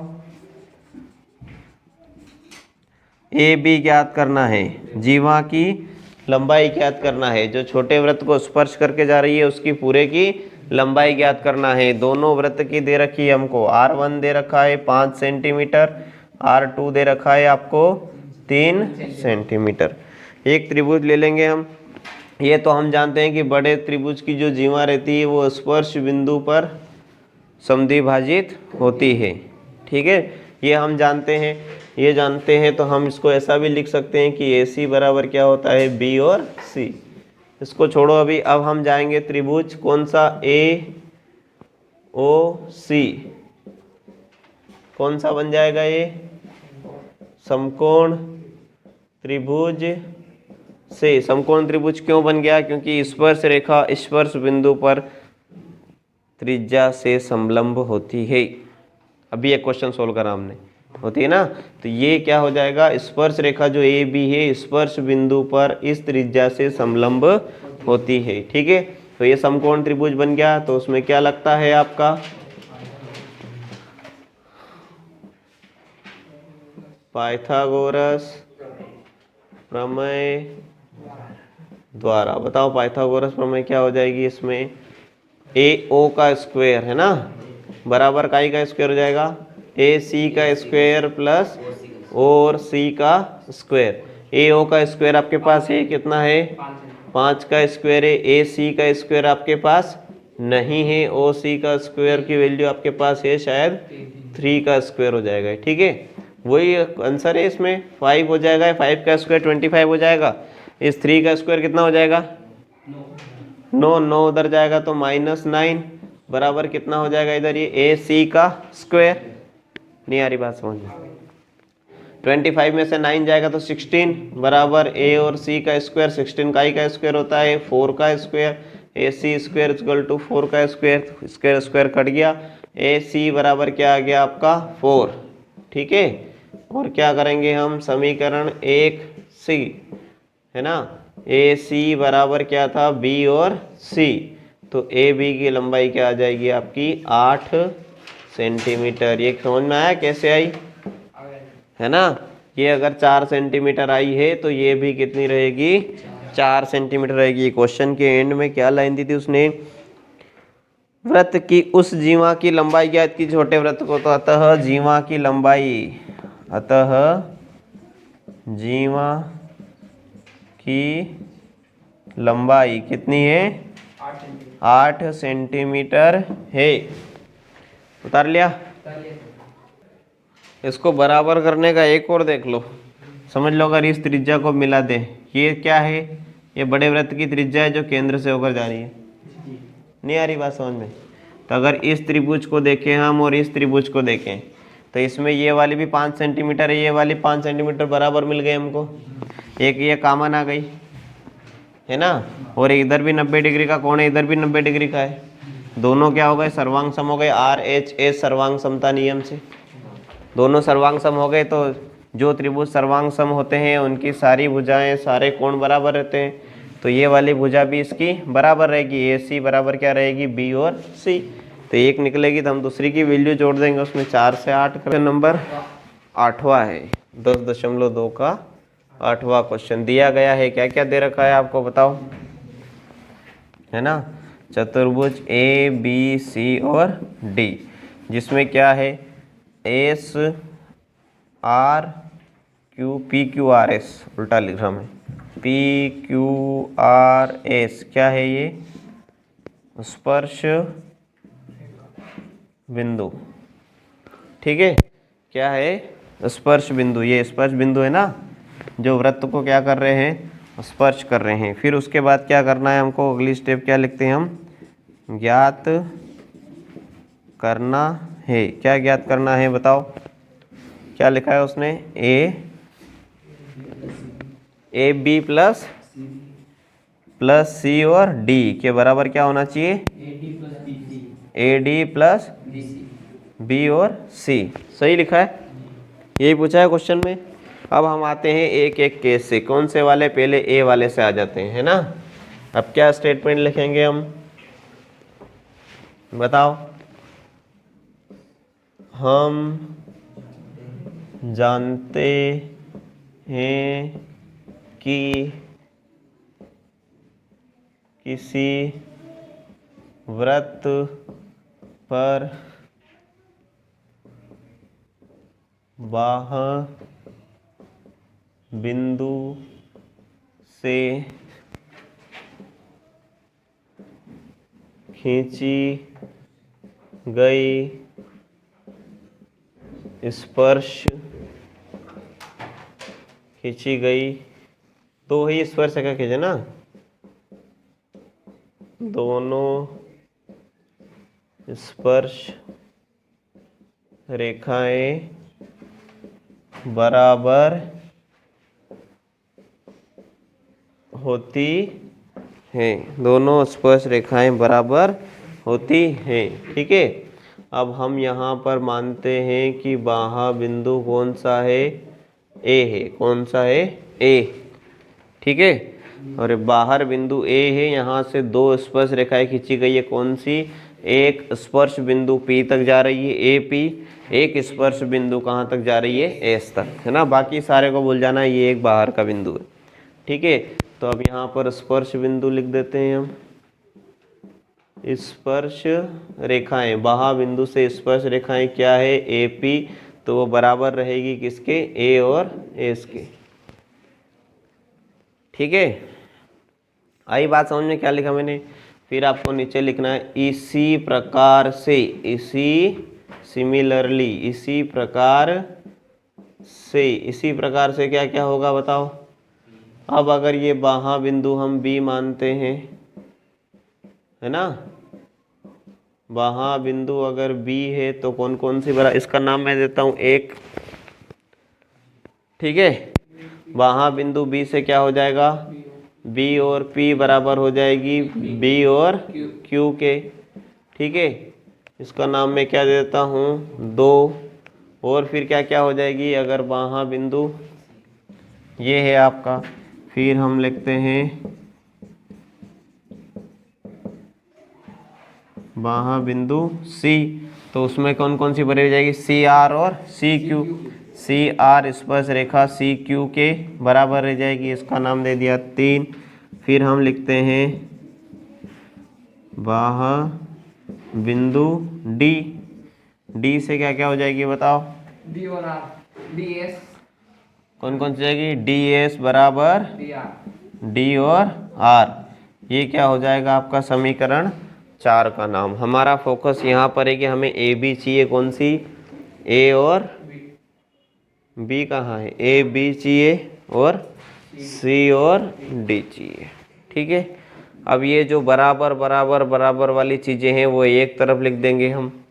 ए बी ज्ञात करना है, जीवा की लंबाई ज्ञात करना है, जो छोटे वृत्त को स्पर्श करके जा रही है उसकी पूरे की लंबाई ज्ञात करना है। दोनों वृत्त की दे रखी है हमको, R1 दे रखा है 5 सेंटीमीटर, R2 दे रखा है आपको 3 सेंटीमीटर। एक त्रिभुज ले लेंगे हम। ये तो हम जानते हैं कि बड़े त्रिभुज की जो जीवा रहती है वो स्पर्श बिंदु पर समद्विभाजित होती है, ठीक है, ये हम जानते हैं। ये जानते हैं तो हम इसको ऐसा भी लिख सकते हैं कि AC बराबर क्या होता है, B और C। इसको छोड़ो अभी, अब हम जाएंगे त्रिभुज कौन सा, AOC, कौन सा बन जाएगा ये, समकोण त्रिभुज से। समकोण त्रिभुज क्यों बन गया, क्योंकि स्पर्श रेखा स्पर्श बिंदु पर त्रिज्या से समलंब होती है। अभी एक क्वेश्चन सोल्व करा हमने, होती है ना, तो ये क्या हो जाएगा, स्पर्श रेखा जो AB है स्पर्श बिंदु पर इस त्रिज्या से समलंब होती है, ठीक है। तो ये समकोण त्रिभुज बन गया। तो उसमें क्या लगता है आपका, पाइथागोरस प्रमेय द्वारा। बताओ पाइथागोरस प्रमेय क्या हो जाएगी इसमें, AO का स्क्वायर है ना, बराबर काई का स्क्वायर हो जाएगा, AC का स्क्वायर प्लस O और C का स्क्वायर। AO का स्क्वायर आपके पास है कितना है, 5 का स्क्वायर है। AC का स्क्वायर आपके पास नहीं है, OC का स्क्वायर की वैल्यू आपके पास है शायद 3 का स्क्वायर हो जाएगा, ठीक है। वही आंसर है इसमें, 5 हो जाएगा, 5 का स्क्वायर 25 हो जाएगा। इस 3 का स्क्वायर कितना हो जाएगा, 9 उधर जाएगा तो -9 बराबर कितना हो जाएगा इधर, ये AC का स्क्वायर। नहीं आ रही बात समझ में, 25 में से 9 जाएगा तो 16 बराबर A और C का स्क्वायर, 16 का का स्क्वायर होता है 4 का square, AC square equal to 4 का स्क्वायर, स्क्वायर स्क्वायर कट गया, AC बराबर क्या आ गया आपका 4, ठीक है। और क्या करेंगे हम, समीकरण 1C है ना, AC बराबर क्या था, B और C, तो AB की लंबाई क्या आ जाएगी आपकी 8 सेंटीमीटर। ये समझ में आया कैसे आई, है ना। ये अगर 4 सेंटीमीटर आई है तो ये भी कितनी रहेगी, 4 सेंटीमीटर रहेगी। क्वेश्चन के एंड में क्या लाइन दी थी उसने, वृत्त की उस जीवा की लंबाई ज्ञात की, छोटे वृत्त को, तो अतः जीवा की लंबाई, अतः जीवा की लंबाई कितनी है, 8 सेंटीमीटर है। उतार लिया। इसको बराबर करने का एक और देख लो, समझ लो अगर इस त्रिज्या को मिला दे, ये क्या है, ये बड़े वृत्त की त्रिज्या है जो केंद्र से होकर जा रही है। नहीं आ रही बात समझ में, तो अगर इस त्रिभुज को देखें हम और इस त्रिभुज को देखें तो इसमें ये वाली भी 5 सेंटीमीटर है, ये वाली 5 सेंटीमीटर बराबर मिल गए हमको, एक ये कॉमन आ गई है ना, और इधर भी 90 डिग्री का कोण है, इधर भी 90 डिग्री का है, दोनों क्या हो गए, सर्वांग सम हो गए, RHS सर्वांग समता नियम से दोनों सर्वांग सम हो गए। तो जो त्रिभुज सर्वांग सम होते हैं उनकी सारी भुजाएं, सारे कोण बराबर रहते हैं, तो ये वाली भुजा भी इसकी बराबर रहेगी, AC बराबर क्या रहेगी, B और C। तो एक निकलेगी तो हम दूसरी की वैल्यू जोड़ देंगे उसमें, 4 से 8 का नंबर 8वां है, 10.2 का 8वां क्वेश्चन दिया गया है। क्या क्या दे रखा है आपको बताओ, है ना, चतुर्भुज ABC और D, जिसमें क्या है SRQ PQRS, उल्टा लिख रहा मैं, PQRS क्या है ये, स्पर्श बिंदु, ठीक है, क्या है, स्पर्श बिंदु। ये स्पर्श बिंदु है ना, जो वृत्त को क्या कर रहे हैं, स्पर्श कर रहे हैं। फिर उसके बाद क्या करना है हमको, अगली स्टेप क्या लिखते हैं हम, ज्ञात करना है। क्या ज्ञात करना है बताओ, क्या लिखा है उसने, AB प्लस C और D के बराबर क्या होना चाहिए, AD प्लस B और C। सही लिखा है, यही पूछा है क्वेश्चन में। अब हम आते हैं एक एक केस से। कौन से वाले? पहले ए वाले से आ जाते हैं, है ना। अब क्या स्टेटमेंट लिखेंगे हम, बताओ। हम जानते हैं कि किसी व्रत पर बाह्य बिंदु से खींची गई तो ही स्पर्श का खींचे ना, दोनों स्पर्श रेखाएं बराबर होती हैं, दोनों स्पर्श रेखाएं बराबर होती हैं। ठीक है, अब हम यहाँ पर मानते हैं कि बाह्य बिंदु कौन सा है? ए है। कौन सा है? ए। ठीक है, और बाहर बिंदु ए है, यहाँ से दो स्पर्श रेखाएं खींची गई है। कौन सी? एक स्पर्श बिंदु P तक जा रही है, AP। एक स्पर्श बिंदु कहाँ तक जा रही है? S तक, है ना। बाकी सारे को भूल जाना, ये एक बाहर का बिंदु है। ठीक है, तो अब यहाँ पर स्पर्श बिंदु लिख देते हैं हम। स्पर्श रेखाएं, बाह्य बिंदु से स्पर्श रेखाएं क्या है? AP। तो वो बराबर रहेगी किसके? A और S के। ठीक है, आई बात समझ में? क्या लिखा मैंने? फिर आपको नीचे लिखना है इसी प्रकार से, सिमिलरली, इसी प्रकार से क्या क्या होगा बताओ। अब अगर ये बाह्य बिंदु हम B मानते हैं, है ना, बाह्य बिंदु अगर B है तो कौन कौन सी इसका नाम मैं देता हूँ एक। ठीक है, बाह्य बिंदु B से क्या हो जाएगा? B और P बराबर हो जाएगी B और Q के। ठीक है, इसका नाम मैं क्या देता हूँ? 2। और फिर क्या क्या हो जाएगी? अगर बाह्य बिंदु ये है आपका, फिर हम लिखते हैं बाह्य बिंदु C, तो उसमें कौन कौन सी भरी हो जाएगी? CR और CQ। CR स्पर्श रेखा CQ के बराबर रह जाएगी, इसका नाम दे दिया 3। फिर हम लिखते हैं बाह्य बिंदु D से क्या क्या हो जाएगी बताओ? D और R, DS। कौन कौन सी जाएगी? DS बराबर D और R। ये क्या हो जाएगा आपका? समीकरण 4 का नाम। हमारा फोकस यहाँ पर है कि हमें AB चाहिए। कौन सी? A और B कहाँ है? AB चाहिए और C और D चाहिए। ठीक है, अब ये जो बराबर बराबर बराबर वाली चीज़ें हैं वो एक तरफ लिख देंगे हम।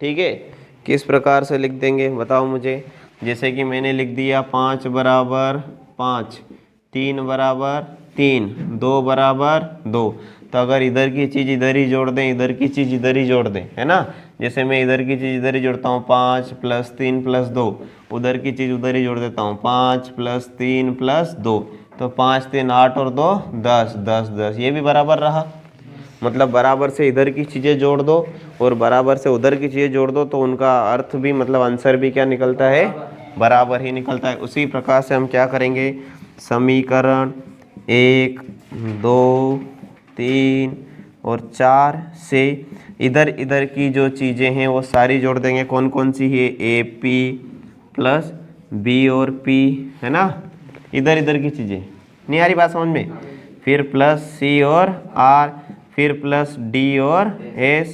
ठीक है, किस प्रकार से लिख देंगे बताओ मुझे। जैसे कि मैंने लिख दिया 5 बराबर 5, 3 बराबर 3, 2 बराबर 2। तो अगर इधर की चीज़ इधर ही जोड़ दें, इधर की चीज़ इधर ही जोड़ दें, है ना। जैसे मैं इधर की चीज़ इधर ही जोड़ता हूँ 5 + 3 + 2, उधर की चीज़ उधर ही जोड़ देता हूँ 5 + 3 + 2। तो 5 3 8 और 2 10 10 10, ये भी बराबर रहा। मतलब बराबर से इधर की चीज़ें जोड़ दो और बराबर से उधर की चीज़ें जोड़ दो तो उनका अर्थ भी, मतलब आंसर भी क्या निकलता है? बराबर ही निकलता है। उसी प्रकार से हम क्या करेंगे? समीकरण 1 2 3 और 4 से इधर इधर की जो चीज़ें हैं वो सारी जोड़ देंगे। कौन कौन सी है? AP + B और P, है ना। इधर इधर की चीज़ें, नहीं आ रही बात समझ में? फिर +C और R, फिर +D और S।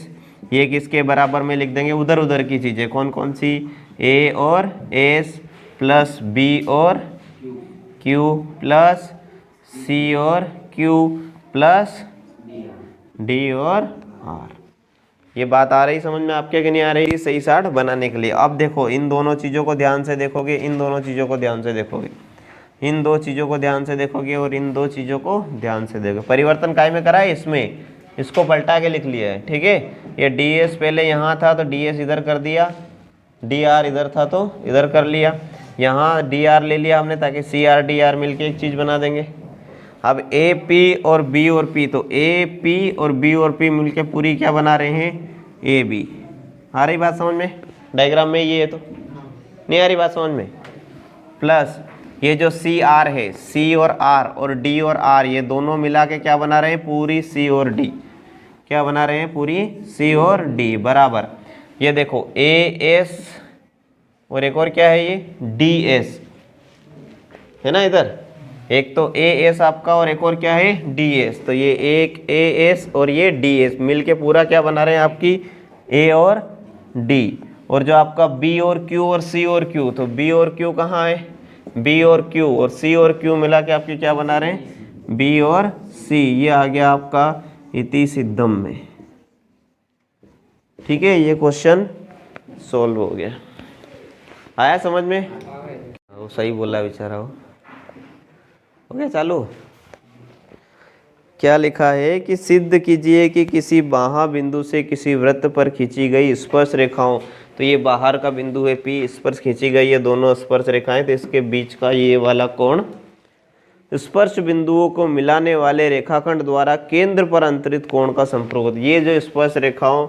ये किसके बराबर में लिख देंगे? उधर उधर की चीज़ें। कौन कौन सी? A और S + B और Q + C और Q + D और R। ये बात आ रही समझ में आपके कि नहीं आ रही? सही साठ बनाने के लिए। अब देखो, इन दोनों चीज़ों को ध्यान से देखोगे, इन दोनों चीज़ों को ध्यान से देखोगे, इन दो चीज़ों को ध्यान से देखोगे और इन दो चीज़ों को ध्यान से देखोगे। परिवर्तन काय में करा है? इसमें इसको पलटा के लिख लिया है, ठीक है। ये डी एस पहले यहाँ था तो डी एस इधर कर दिया, डी आर इधर था तो इधर कर लिया, यहाँ डी आर ले लिया हमने ताकि सी आर डी आर मिल के एक चीज़ बना देंगे। अब ए पी और बी और पी, तो ए पी और बी और पी मिल के पूरी क्या बना रहे हैं, ए बी। आ रही बात समझ में? डायग्राम में ये है तो नहीं आ रही बात समझ में? प्लस ये जो सी आर है, सी और आर और डी और आर ये दोनों मिला के क्या बना रहे हैं, पूरी सी और डी। क्या बना रहे हैं, पूरी सी और डी बराबर। ये देखो ए एस और एक और क्या है ये डी एस है ना, इधर एक तो ए एस आपका और एक और क्या है डी एस। तो ये एक ए एस और ये डी एस मिल के पूरा क्या बना रहे हैं, आपकी ए और डी। और जो आपका बी और क्यू और सी और क्यू, तो बी और क्यू कहाँ है, बी और क्यू और सी और क्यू मिला के आपके क्या बना रहे हैं, बी और सी। ये आ गया आपका इति सिद्धम में, ठीक है। ये क्वेश्चन सोल्व हो गया। आया समझ में? वो सही बोला बेचारा हो गया चालू। क्या लिखा है कि सिद्ध कीजिए कि किसी बाह्य बिंदु से किसी वृत्त पर खींची गई स्पर्श रेखाओं, तो ये बाहर का बिंदु है P, स्पर्श खींची गई है दोनों स्पर्श रेखाएं, तो इसके बीच का ये वाला कोण स्पर्श बिंदुओं को मिलाने वाले रेखाखंड द्वारा केंद्र पर अंतरित कोण का संपूरक। ये जो स्पर्श रेखाओं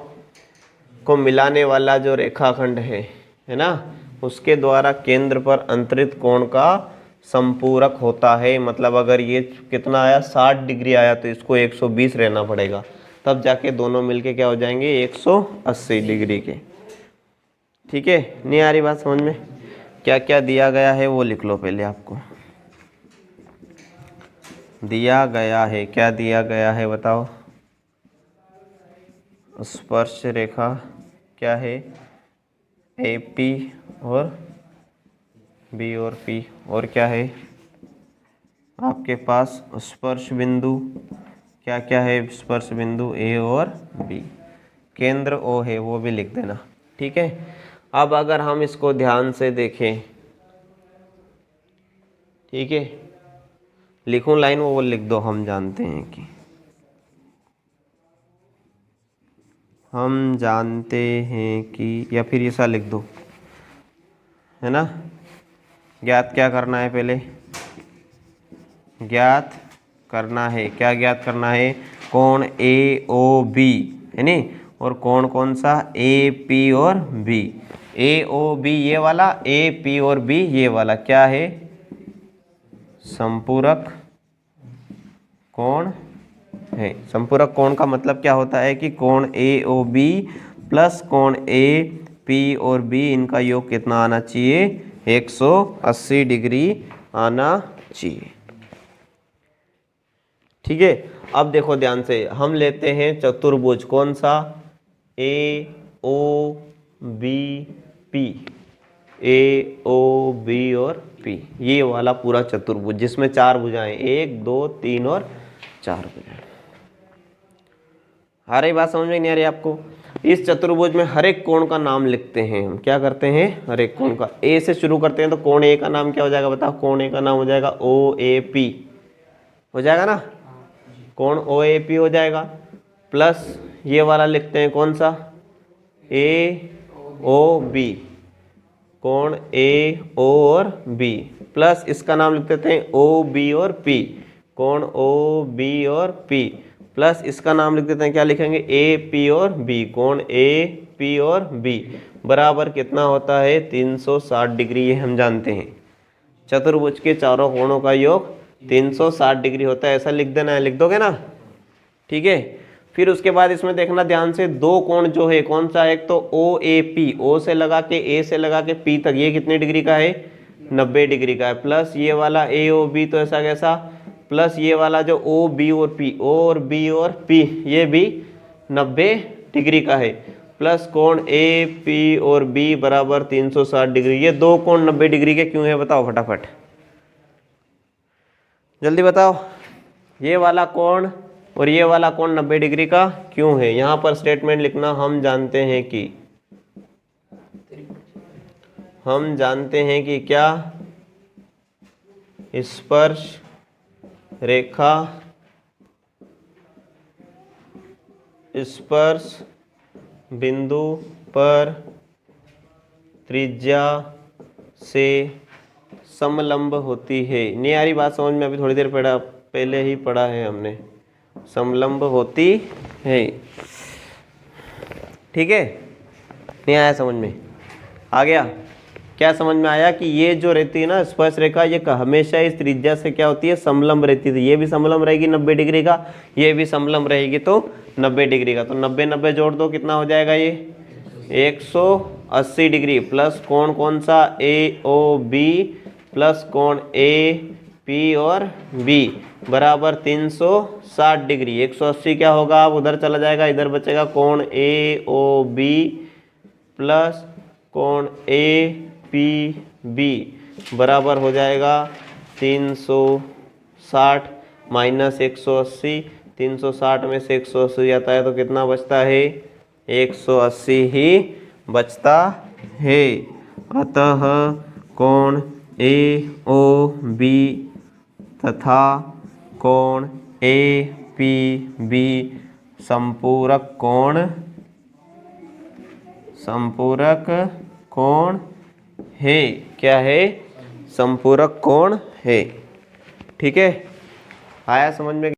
को मिलाने वाला जो रेखाखंड है ना, उसके द्वारा केंद्र पर अंतरित कोण का संपूरक होता है। मतलब अगर ये कितना आया 60 डिग्री आया तो इसको 120 रहना पड़ेगा, तब जाके दोनों मिलके क्या हो जाएंगे 180 डिग्री के, ठीक है। नहीं आ रही बात समझ में? क्या क्या दिया गया है वो लिख लो पहले। आपको दिया गया है, क्या दिया गया है बताओ? स्पर्श रेखा क्या है, ए पी और बी और पी, और क्या है आपके पास स्पर्श बिंदु, क्या क्या है स्पर्श बिंदु ए और बी, केंद्र ओ है वो भी लिख देना, ठीक है। अब अगर हम इसको ध्यान से देखें, ठीक है, लिखूं लाइन वो लिख दो, हम जानते हैं कि, हम जानते हैं कि, या फिर ऐसा लिख दो, है ना। ज्ञात क्या करना है, पहले ज्ञात करना है, क्या ज्ञात करना है, कोण ए ओ बी है नी, और कोण कौन सा, ए पी और बी। ए ओ बी ये वाला, ए पी और बी ये वाला क्या है, संपूरक कोण है। संपूरक कोण का मतलब क्या होता है कि कोण ए ओ बी प्लस कोण ए पी और बी, इनका योग कितना आना चाहिए, 180 डिग्री आना चाहिए, ठीक है। अब देखो ध्यान से, हम लेते हैं चतुर्भुज, कौन सा, ए ओ बी पी, ए ओ बी और पी, ये वाला पूरा चतुर्भुज जिसमें 4 भुजाएं, 1 2 3 और 4 भुजाएं। आ रही बात समझ में नहीं आ रही आपको? इस चतुर्भुज में हर एक कोण का नाम लिखते हैं हम, क्या करते हैं, हर एक कोण का। ए से शुरू करते हैं तो कोण ए का नाम क्या हो जाएगा बताओ, कोण ए का नाम हो जाएगा ओ ए पी, हो जाएगा ना, कोण ओ ए पी हो जाएगा। प्लस ये वाला लिखते हैं कौन सा, ए ओ बी, कोण ए ओ और बी, प्लस इसका नाम लिख देते हैं ओ बी और पी, कोण ओ बी और पी, प्लस इसका नाम लिख देते हैं, क्या लिखेंगे, ए पी और बी, कोण ए पी और बी बराबर कितना होता है, 360 डिग्री। ये हम जानते हैं, चतुर्भुज के चारों कोणों का योग 360 डिग्री होता है, ऐसा लिख देना है, लिख दोगे ना, ठीक है। फिर उसके बाद इसमें देखना ध्यान से, दो कोण जो है कौन सा, एक तो ओ ए पी, ओ से लगा के ए से लगा के पी तक, ये कितने डिग्री का है, 90 डिग्री का है। प्लस ये वाला ए ओ बी, तो ऐसा कैसा, प्लस ये वाला जो ओ बी और पी, ओ और बी और पी, ये भी 90 डिग्री का है। प्लस कोण ए पी और बी बराबर 360 डिग्री। ये दो कोण 90 डिग्री के क्यों है बताओ फटाफट, जल्दी बताओ। ये वाला कोण और ये वाला कोण 90 डिग्री का क्यों है, यहां पर स्टेटमेंट लिखना, हम जानते हैं कि, हम जानते हैं कि क्या, स्पर्श रेखा स्पर्श बिंदु पर त्रिज्या से समलंब होती है। नहीं आ रही बात समझ में? अभी थोड़ी देर पहले ही पढ़ा है हमने, समलंब होती है। ठीक है, नहीं आया समझ में? आ गया? क्या समझ में आया कि ये जो रहती है ना स्पर्श रेखा, ये हमेशा इस त्रिज्या से क्या होती है? समलंब रहती है। ये भी समलंब रहेगी 90 डिग्री का, ये भी समलंब रहेगी तो 90 डिग्री का। तो 90 90 जोड़ दो, कितना हो जाएगा? ये 180 डिग्री प्लस कोण कौन सा? ए ओ बी प्लस कोण ए पी और बी बराबर 360 डिग्री। 180 क्या होगा? अब उधर चला जाएगा, इधर बचेगा कोण ए ओ बी प्लस कोण ए पी बी बराबर हो जाएगा 360 माइनस 180। 360 में से 180 जाता है तो कितना बचता है? 180 ही बचता है। अतः कोण ए ओ बी तथा कोण ए पी बी संपूरक कोण है। क्या है? संपूरक कोण है। ठीक है, आया समझ में?